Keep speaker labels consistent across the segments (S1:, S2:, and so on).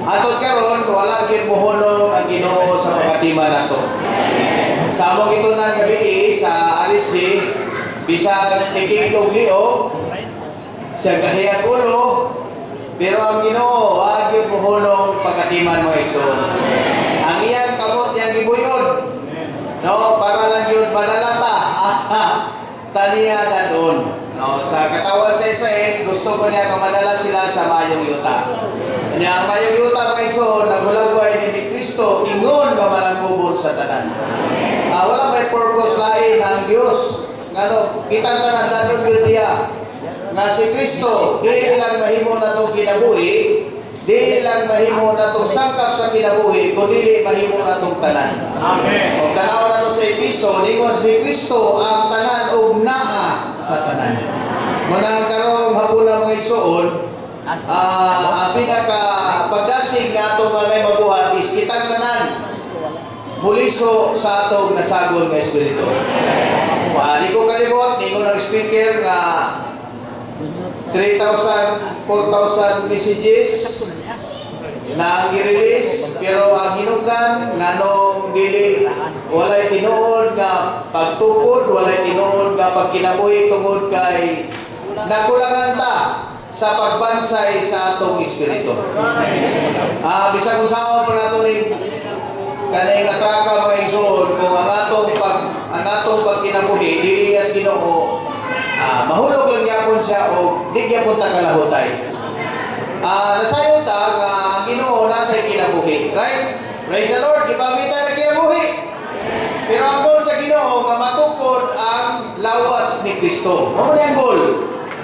S1: Atod karon wala gyud mohunong ang Ginoo sa pagkatiman nato. Sa among ito ng gabi sa RSG, bisag tikig og liog, sa kahiyag ulo, pero ang Ginoo wa gyud mohunong pagkatiman mga igsoon. Ang iyang kamot yang gibuyod, no, para lang yun madalata asa taniya dadon. No, sa katawan sa Israel, gusto ko niya madala sila sa mayong yuta. Kanya ang mayong yuta mga igsoon, naghulagway ni Kristo, ingon nga malanggubon sa tanan. Wala may purpose lain ang Dios. Ngano, kitang tanan dadon gyud diya nga si Kristo di lang mahimo natong kinabuhi, di lang mahimo natong sangkap sa kinabuhi, kundi mahimo natong tanan. Amen. O tanaw nato sa Episo, ningon si Kristo ang tanan ug naa sa tanan. Muna karong hapon na mga igsoon, ang pinaka pagdasig nga atong mga mabuhat is kitang tanan muliso sa atong nasagol nga espiritu. Di ko kalimot, ningon ang speaker nga 3,000, 4,000 messages na ang i-release, pero ang hinungdan nganong dili walay tinuod nga pagtukod, walay tinuod nga pagkinabuhi tungod kay nakulangan ta sa pagbansay sa atong espiritu. Bisag kung saan pa nato ni kanay nga traka mga igsoon kung ang atong pagkinabuhi dili as Ginoo, mahulog lang yapon siya o di yapon ta kalahutay. Nasayon ta nga ang Ginoo natay kinabuhi, right? Praise the Lord, gipamita na kinabuhi. Pero ang goal sa Ginoo nga matukod ang lawas ni Kristo. Ano ang goal?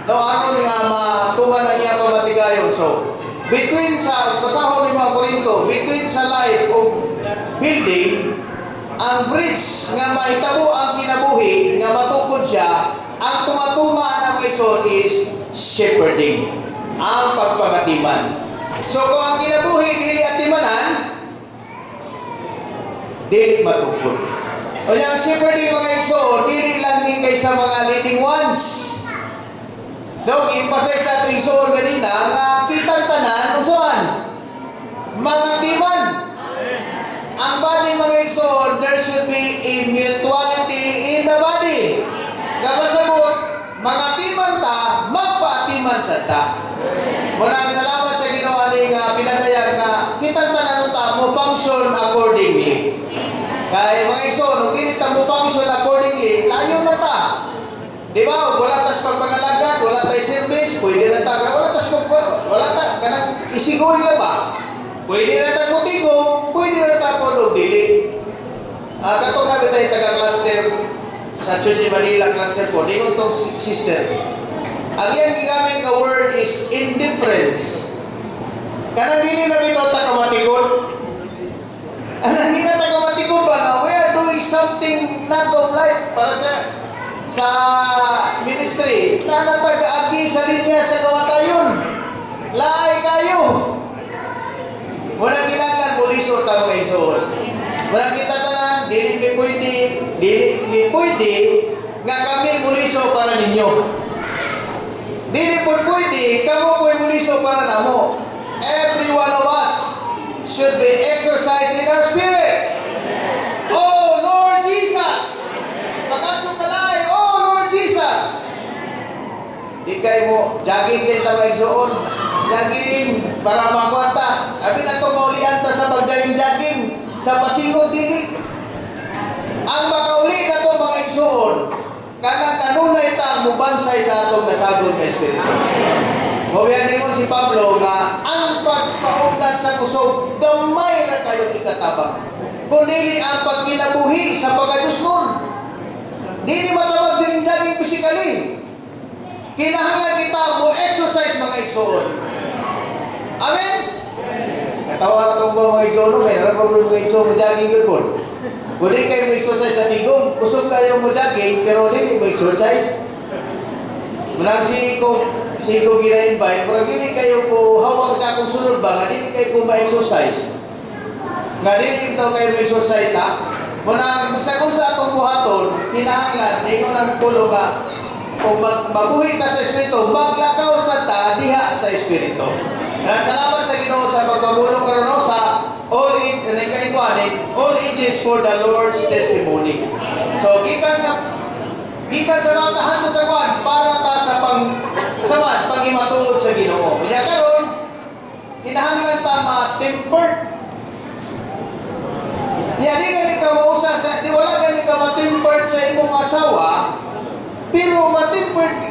S1: No, ano nga matuman na niya pamatigayon. So, between sa pasahon ni mga Korinto, between sa life o building, ang bridge nga mahitabo ang kinabuhi nga matukod siya, ang tumatuma ng mga igsoon is shepherding, ang pagpangatiman. So kung ang kinabuhi dili atimanan, dili matukod. O yung shepherding mga igsoon, dili lang din kay sa mga leading ones. Dog, impasay sa ating igsoon ganina nga kitang tanan, unsuan? Mga timan. Ang body mga igsoon, there should be a mutuality in the body. Kapasabot, mga timan ta, magpaatiman sa ta. Muna salamat sa Ginoo ani nga pinadayag nga kitang tanan ta mo function accordingly. Kay mga igsoon, kung dili ta mo function accordingly, layo na ta. Di ba? Wala tas pagpangalagat, wala tay service, pwede na ta, wala ta kanang isigoy la ba? Pwede na ta mutigo, pwede na ta po dili. Katong nabi tayo taga-cluster sa Church in Manila cluster po, ningon tong sister. Ang iyang gigamit nga word is indifference. Kanang dili na bitaw ta kamatikod. Anang hindi na ta kamatikod ba na we are doing something not of life para sa ministry. Nanatag-agi sa linya sa kamatayon. Laay kayo. Walang kinanglan muliso ta mga igsoon. Walang kita tanan, dili pwede nga kami muliso para ninyo. Dili po pwede, kamo po muliso para namo. Every one of us should be exercised in our spirit. Oh Lord Jesus! Pagkasok kalay, oh Lord Jesus! Di kayo mo, jogging din ta mga igsoon. Jogging para makuha. Abi na itong maulian ta sa pag-jogging sa pasingog dili. Ang makauli na itong mga igsoon, kanang kanunay ta mubansay sa atong nasagol nga espiritu. Mabiyan ningon si Pablo nga ang pagpaugnan sa kusog, gamay na kayong ikatabang. Kundi ang pagkinabuhi sa pagkadusnon. Dili matabag jogging physically. Kinahanglan kita mo exercise mga igsoon. Amen? Katawa itong mga igsoon, may narapag mga igsoon mo jogging yun po. Kung di kayo mo exercise sa tigong, kusog kayo mo jogging, pero di mo exercise. Munang si ko gina-invite, pero di kayo po hawak sa akong sunod ba, nga di kayo po ma-exercise. Nga di ito kayo ma-exercise ha. Munang kung sa atong buhaton, hinahanglan, ningon ang tulo nga, kung mabuhi ka sa espiritu, maglakaw sa ta, diha sa espiritu. Salamat sa Ginoo sa pagpamulong is for the Lord's testimony. So, gikan sa mga kahanto sa kwan, para ta sa pangimatuod sa Ginoo. Kaya karon, kinahanglan ta ma-tempered. Di gani ka mausa sa, di wala gani ka ma-tempered sa imong asawa, pero ma-tempered,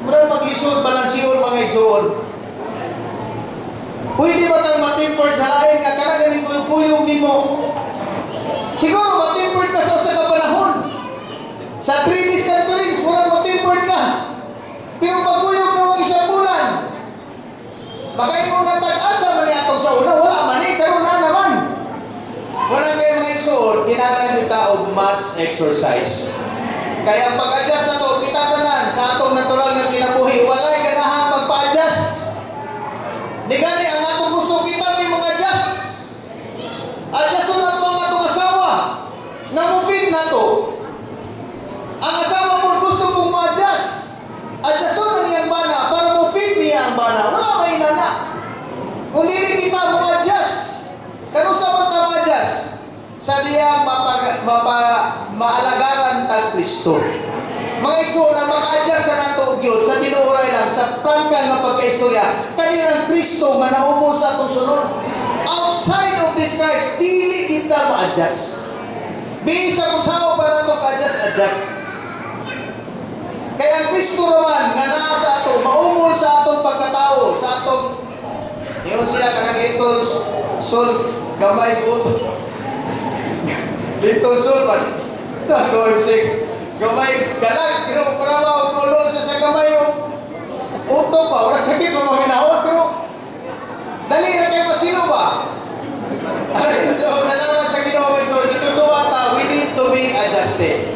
S1: mura maglisod, balansiyon, mga igsoon. Pwede ba kang ma-tempered sa lain nga kana ganing kuyog-kuyog nimo? Siguro ma-tempered ka sa usa ka panahon. Sa 3 days conference, mura ma-tempered ka. Pero pagkuyog na isang bulan, baka mo na pag-asa man atong sa una, wala man karon na naman. Wala kayo mga igsoon, kinahanglan kita og much exercise. Kaya pag-adjust na to, kita tanan sa atong natural nga kinabuhi, walay ganahang magpa-adjust. Di gani ang atong gusto kita may mga adjust. Adjuston na to ang atong asawa. Namufit na to. Ang asawa mo gusto kong ma-adjust. Adjuston na niyang bana para mo-fit niya ang bana. Wala may nana. Kung hindi kita mo adjust, kano sa mga ma-adjust? Sa diya maalagaran tag Kristo. Mga igsoon na maka-adjust sa nato gyud sa tinuoray lang sa prangkang nga pagkaistorya kaniyang Kristo nga naumol sa atong sunod. Outside of this Christ, dili kita ma-adjust. Bisa kung sao para nato ka-adjust. Kaya ang Kristo naman nga naa sa ato, maumol sa atong pagkatao, sa atong yung siya kanang little soul gamay ko. Little soul man. Sa going sick. Gamay galag pero para maulo sa gamay utok pa ora sakit mo hinahon pero dali ra kay masino ba? Ay, salamat sa Ginoo mga igsoon. Itutuwa ta, we need to be adjusted.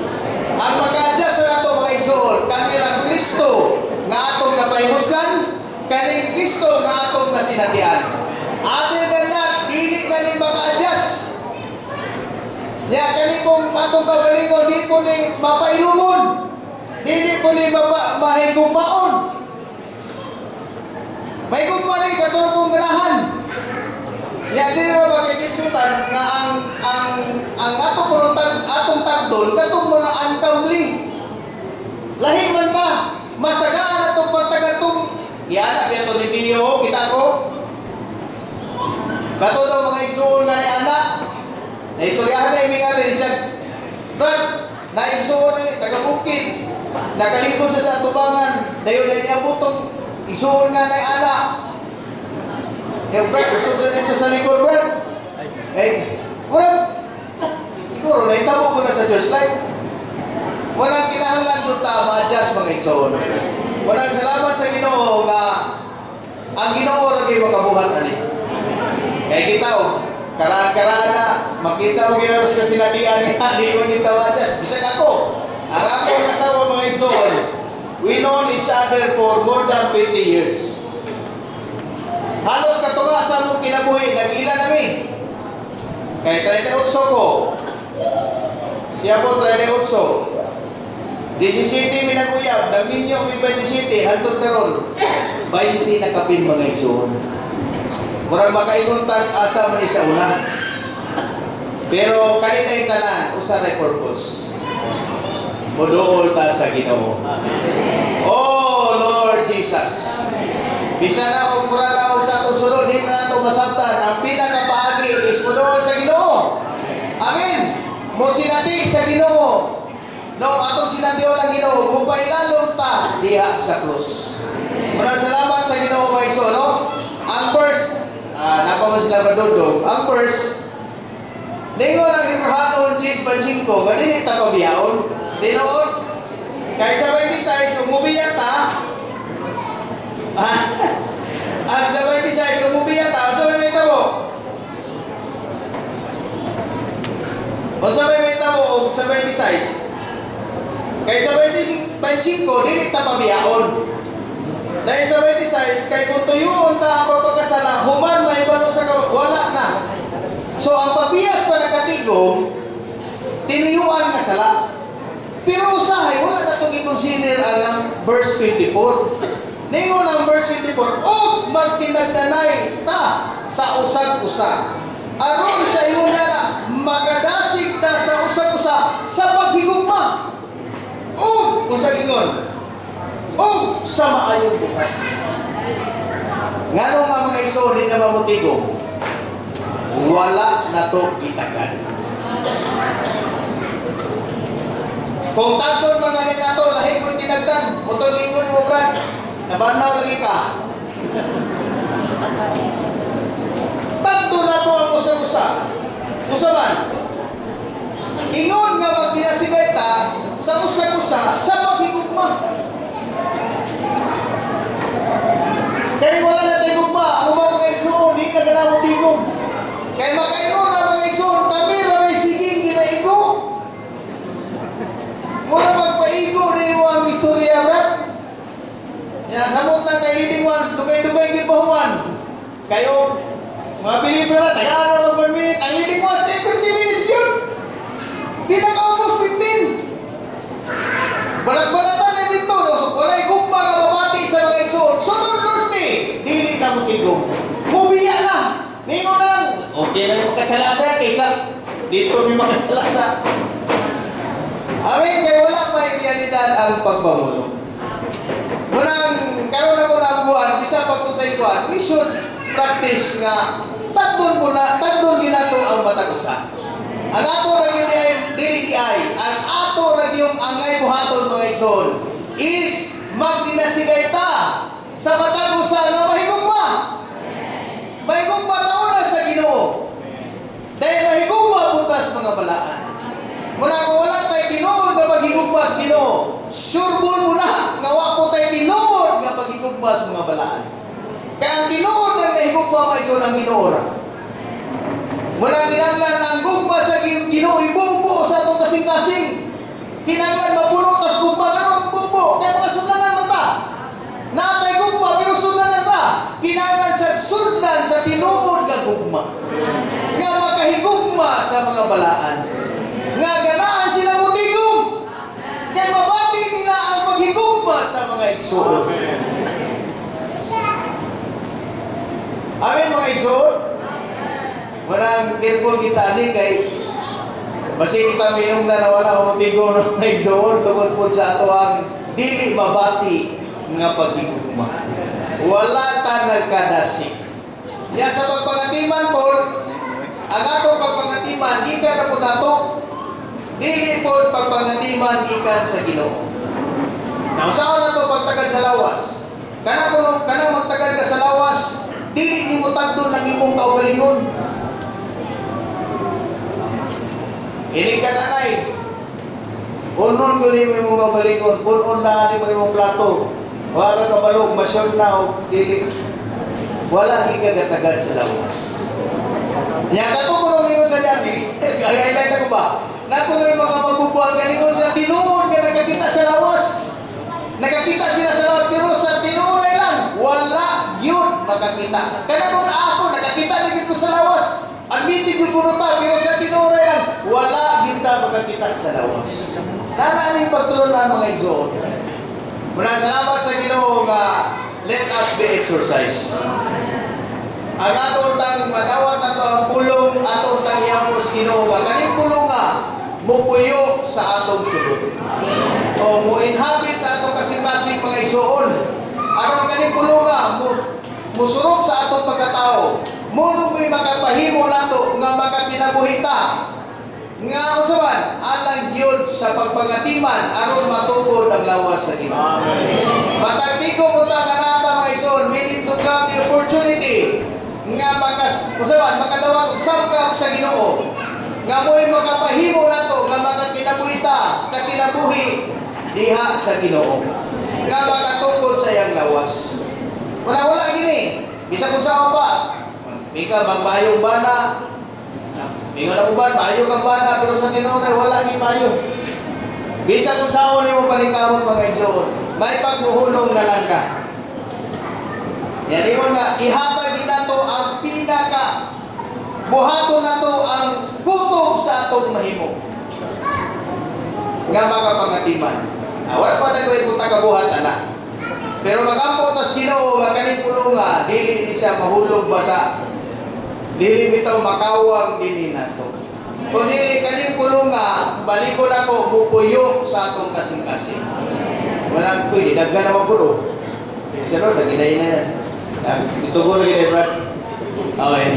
S1: Ang mag-adjust na ito mga igsoon, kanirang Kristo nga atong napahimuslan, kaning Kristo nga atong nasinatian. Other than that, dili na ni maka-adjust. Ya, kani pong atong kagalingon, di po ni mapailungon. Dili po ni mahigugmaon. Mahigugmaon ni katulong pong ganahan. Ya, dili na makikiskutan nga ang atong tagdol, katong mga untimely. Lahi man ta, mas tagaan atong pagtagatong. Yan, kaya ito ni Dio, kita ko. Kato daw mga igsuon nga ni anak. Naistoryahan na yung mga rin siya. Brad, naigsuon na taga-bukid. Nakalingkod siya sa tubangan. Dayon na niabutong igsuon nga na yung anak. Yung Brad, gusto sa dito sa likod, Brad. Brad, siguro, naitabo ko na sa church life. Walang kinahanglan doon ta ma-adjust mga igsuon. Walang salamat sa Ginoo nga ang Ginoo ra gyud makabuhat ani. Kaya kita karaan-karaan na makita mo ginawa sa sinatian ni di ko kita ma-adjust. Bisag ako. Ang akong asawa mga igsoon, we known each other for more than 20 years. Halos katunga sa mong kinabuhi, nag-ila nami. Kaya 38 ko. Siya po 38. 17 minaguyab, naminyo may 27, hantod karon. 20 na kapin mga igsoon. Murag makainguntan asa man sa una. Pero kanitay tanan usa ray purpose. Moduol ta sa Ginoo. Oh Lord Jesus. Bisan na og mura na sa ato sulod di na nato masabtan. Ang pinakapaagi is moduol sa Ginoo. Amen. Mo sinati sa Ginoo. No, atong sinandiyo ng Ginoo, upay lalong ta diha sa krus. Maraming salamat sa Ginoo mga igsoon, no? Ang verse, napaman sila madudog. Ang verse, ningon ang Ibrahanon 10:5, ganun ta pabiyaon. Dinoon, kaysa 20 tayo, umubiya ta. Ang sa 26, umubiya ta. Ang sa 20 mo. Ang sa 20 mo, o sa 26. Kaya sa 25, dili ta pabiyaon. Dahil sa 26, kay kung tuyuon ta ang pagkasala, human may balo sa wala na. So ang pabiyas pa nakatigom, tinuyuan nga sala. Pero usahay, wala na itong i-consider ang verse 24. Ningon ang verse 24, o magtinagdanay ta sa usag-usag. Aron sa iyo na makadasig ingon. O sa maayong buhay. Ngano nga mga iso di na mamutigo? Wala na to gitagan. Kung tagton mga nito, lahi kong tinagdan. Mutong ingon mo, Brad. Nabanaw lagi ka. Tagto na to ang usa-usa. Usa man. Ingon nga magdinasigay ta sa usa-usa sa paghigugma. Kaya wala na tayo gugma. Ang mga igsoon, di ka ganang motibo. Kaya makaingon na mga igsoon, kami rin siging ginaigo. Muna magpaigo na mo ang istorya, Brad. Samot ng kay leading ones, dugay-dugay gipahuman. Kayo, mga believer na, taga-araw ng 1 minute. Ang leading ones, 20 minutes yun. Pinaka-almost 15. Balat-balatan na dito. So, wala'y gugma ka mabati sa mga igsoon. Sunod Thursday, dili ka motigo. Mubiya na. Ningon lang. Okay na yung kasalanan kaysa dito may makasalanan. Amin, kaya wala pa yung realidad ang pagpamulong. Munang karon na po na ang buwan, isa pa kung sa ikuan, we should practice nga tagdon ginato ang matag usa. Ang ato ra gyud dili ay ang ato ra gyud angay buhaton mga igsoon is magdinasigay ta sa matag usa nga mahigugma. Mahigugma tauna sa Ginoo. Dahil mahigugma butas mga balaan. Muna kung wala tayo tinuod nga paghigugmas Ginoo, sureball mo na nga wa po tayo tinuod nga paghigugmas mga balaan. Kaya ang tinuod ng nahigugma mga igsoon ang Ginoo ra. Muna kinahanglan ang gugma sa Ginoo ibubo sa atong kasing-kasing. Kinahanglan mapulot as gugma karon bubo kay mga sudlanan man ta. Natay gugma pero sudlanan ta. Kinahanglan sa sudlan sa tinuod nga gugma. Nga makahigugma sa mga balaan. Nga ganaan sila mutigom. Kaya mabati nila ang paghigugma sa mga igsoon. Amen mga igsoon. Manang careful kita ni kay basi kita minong na nawala ang tigo ng igsoon tungod po sa ato ang dili mabati nga paghigugma. Wala ta nagkadasik. Nya sa pagpangatiman po, ang ato pagpangatiman gikan na po nato dili po pagpangatiman gikan sa Ginoo. Now saan na to pagtagad sa lawas? Kana magtagad ka sa lawas, dili nimo tagdon ang imong kaugalingon. Ini ka nanay. Unon ko ni mo imong kaugalingon, punon na ni mo imong plato. Wala ka balog, masyod na o dili. Wala gigatagad sa lawas. Nya kato ko niyo sa dani, highlight ko ba? Nakunoy mga magbubuhat ganingon sa tinuod nga nakakita sa lawas. Nakakita sila sa lawas pero sa tinuray lang wala yun makakita. Kaya kung ako nakakita na gito sa lawas, admitin yung punuta pero sa tinuray lang wala kita makakita sa lawas. Nanaaning pagtulunan mga igsoon. Muna salamat sa Ginoo nga let us be exercise. Ang atong tang manawat nato ang pulong atong tang iambos Ginoo nga kaning pulong nga mupuyo sa atong sulod. O muinhabit sa atong kasing-kasing mga igsoon. Aron kaning pulong nga musurop sa atong pagkatao. Mudong may makapahimo nato nga makakinabuhita. Nga usaban alang gyud sa pagpangatiman aron matukod ang lawas sa Ginoo. Matagtigo mo ta nga nata mga igsoon, we need to grab the opportunity nga makadawat og sangkap sa Ginoo nga mo'y makapahimo nato nga makakinabuhita sa kinabuhi diha sa Ginoo nga makatukod sa iyang lawas. Wala gini bisa kung saan pa ika magbayong bana ingon ang uban maayo kang bana pero sa Ginoo wala gi maayo. Bisa kung saan nimo paningkamot mga igsoon may pagbuhulong na lang ka. Yan ingon nga ihatag nato ang pinaka buhaton nato ang kutob sa atong mahimo nga makapangatiman. Wala pa tayo punta kabuhat ana. Pero magampo tas Ginoo nga kaning pulong nga dili ni siya mahulog basa. Dili bitaw makawang dinhi nato. Kung dili kaning pulong nga balikon ako mupuyo sa atong kasing-kasing. Wala ko, daghan naman po. Siya ro, naginay na. Ito ko lagi Brad. Okay.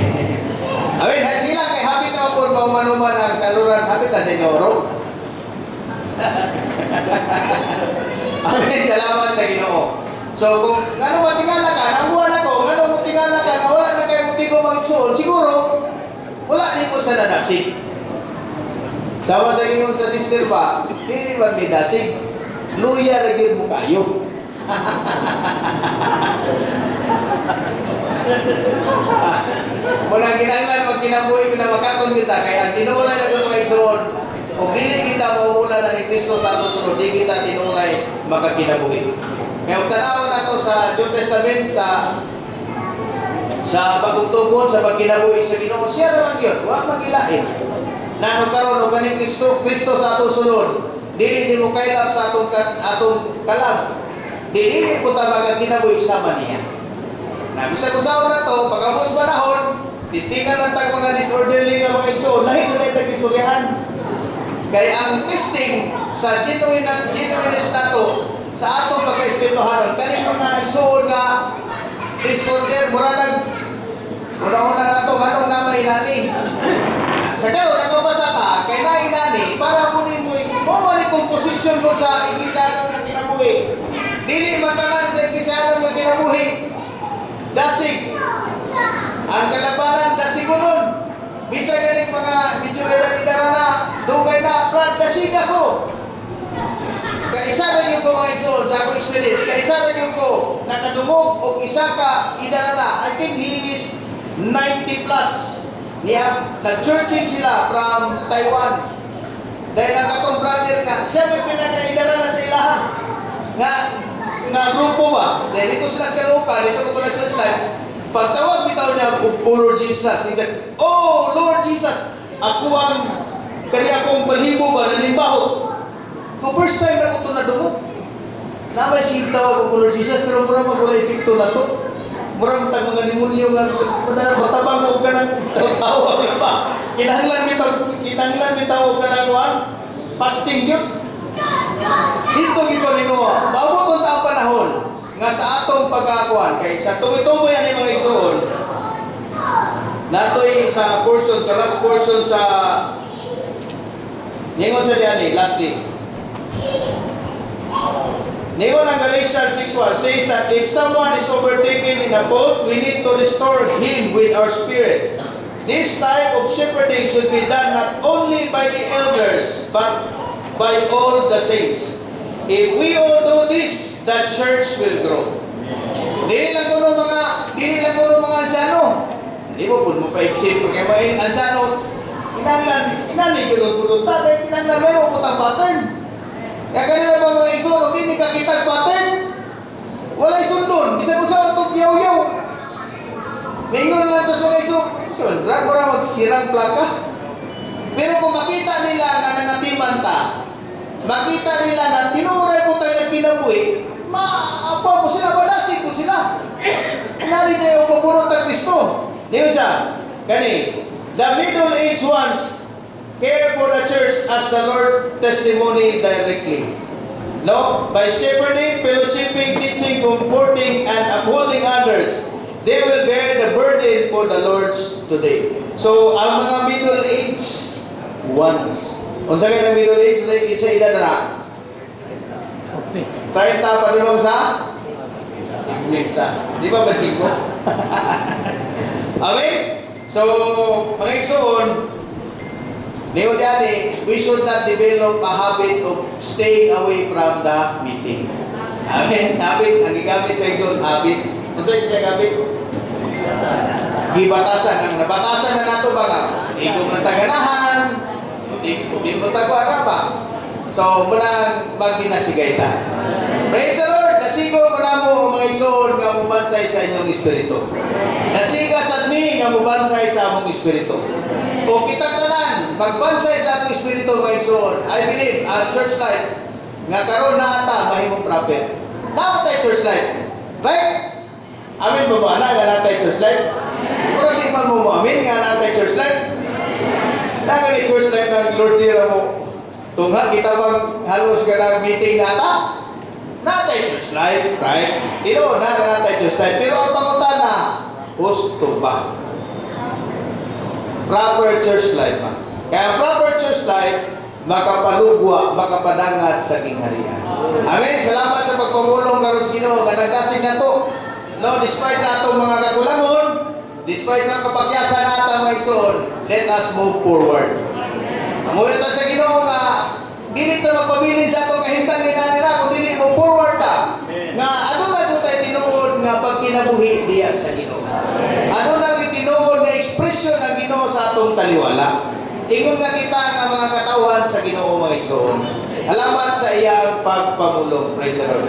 S1: Amen, sige lang, kay habit na po, maumanuman ang saluran. Habit na sa inyo, ro. Amen, salamat sa Ginoo. So, kung ano matingala ka, nabuhan ako, ano matingala ka, na wala na kayo munti ko magsuon, siguro, wala din po sa nanasig. Sama sa inyo sa sister pa, hindi ba may dasig? Luya rin mo kayo. Muna ginanglan, pag kinabuhi ko na makakon kita, kaya tinuulay na ito mga isuon, o dili kita maumula na ni Kristo sa ato sunod, di kita tinuulay makakinabuhi. Kaya kung tanaw na ito sa New Testament, sa pagtungkol, sa pagkinabuhi sa Ginoo, siya naman yun, huwag magilain. Na nung karoon, nung ganing Kristo sa ato sunod, dili mo kailap sa atong kalam. Dili ko ta magkinabuhi sama niya. Na bisa ko sa na to, pagkabos panahon, testingan ng tag mga disorderly nga mga igsoon, lahi mo na itag istoryahan. Kaya ang testing sa genuineness na to, sa atong pagka-espirituhanon, kanin mga igsoon nga disorder, muna na to, anong naman inani. Sa karon, nagpapasa ka, kay na inani, para kunin mo itong posisyon ko sa iglesia ng kinabuhi. Dili matalan sa iglesia ng kinabuhi. Dasig. Ang kalabanan, dasig mo nun. Bisa galing mga medyo edad-edara na, dugay na, Brad, dasig ako. Kaisa na yung ko mga iso, sa akong experience, kaisa na yung ko, nakadungog o isa ka edara na. I think he is 90 plus. Nag-churching sila from Taiwan. Dahil ang akong brother nga, siya may pinaka-edara na sa ilaha. Nga grupo ba? Dahil dito sila sa Kalupa, dito ko na church life. Pagtawag bitaw niya, oh Lord Jesus. He said, oh Lord Jesus, ako akong balhibo ba, nanimbaho. Kung first time na ko ito nadungog, namay siya tawag ko Lord Jesus, pero mura magwala epekto na to. Mura matag mga demonyo nga, matabang mo ka ng tawag na ba? Kinahanglan bitaw ka ng fasting yun. Dito gito ni ko, maabot ang panahon nga sa atong pagkakuan kay sa tuwi-tuwi yan yung mga isuon. Natoy sa portion, sa last portion sa ningon sa diyan lastly. Ningon ang Galatians 6:1 says that if someone is overtaken in a fault, we need to restore him with our spirit. This type of shepherding should be done not only by the elders, but by all the saints. If we all do this, the church will grow. Dili lang kuno mga ansano. Di mo pud mo pa-exit pag may ansano. Kinahanglan kuno tatay kinahanglan mayroon putang pattern. Kaya ganun ba mga iso, hindi ka kitag pattern. Wala isundon, bisa ko sa itong yaw-yaw. Ngayon lang ito sa mga iso, para magsirang plaka. Pero kung makita nila nga nangatiman ta, makita nila na tinuray ko tayo nagkinabuhi, maaapa po sila, malasig po sila. Nari tayo papunod ng Kristo. Di ba siya? Kani, the middle-aged ones care for the church as the Lord testimony directly. No? By shepherding, fellowshipping, teaching, comforting, and upholding others, they will bear the burden for the Lord's today. So, ang mga middle-aged ones, kung saan ka middle-aged, sa edad na 30 pa rin sa 50. Di ba ba, Chico? Amen? So, mga igsoon, niyo dyan we should not develop a habit of staying away from the meeting. Amen? Habit, ang gigamit sa igsoon, habit. Ano sa'yo siya habit? Gibatasan. Ang nabatasan na nato ba nga? Igong ng taganahan, hindi mo tagwara pa. So, muna magbinasigay ta. Praise the Lord! Nasigo ko na mo mga igsoon nga mubansay sa inyong espiritu. Nasiga sa mi nga mubansay sa among espiritu. O kitang tanan, magbansay sa atong espiritu mga igsoon. I believe, church life, nga karon na ata, mahimong prophet. Dapat tayo church life. Right? Amin ba ba? Na tayo church life? Kung di man mo amin nga na tayo church life? Nagani church life ng Lord Tira mo. Tungha, kita bang halos ka na meeting na ata? natay church life, right? Tinuod na natay church life. Pero ang pangutana, gusto ba? Proper church life ba? Kaya proper church life, makapalugwa, makapadangat sa kingharian. Amen. Salamat sa pagpamulong karon sa Ginoo nga nagkasig nato. No, despite sa atong mga kakulangon, despite sa kapagyasan natin mga igsoon, let us move forward. Amuyo ta sa Ginoo nga dili ta magpabilin sa atong kahimtang nila kung dili mo forward ta. Nga aduna tay tinuod nga pagkinabuhi diya sa Ginoo. Aduna tinuod nga ekspresyon ng Ginoo sa atong taliwala. Ingon nga kita nga mga katawhan sa Ginoo mga igsoon. Salamat sa iyang pagpamulong. Praise the Lord.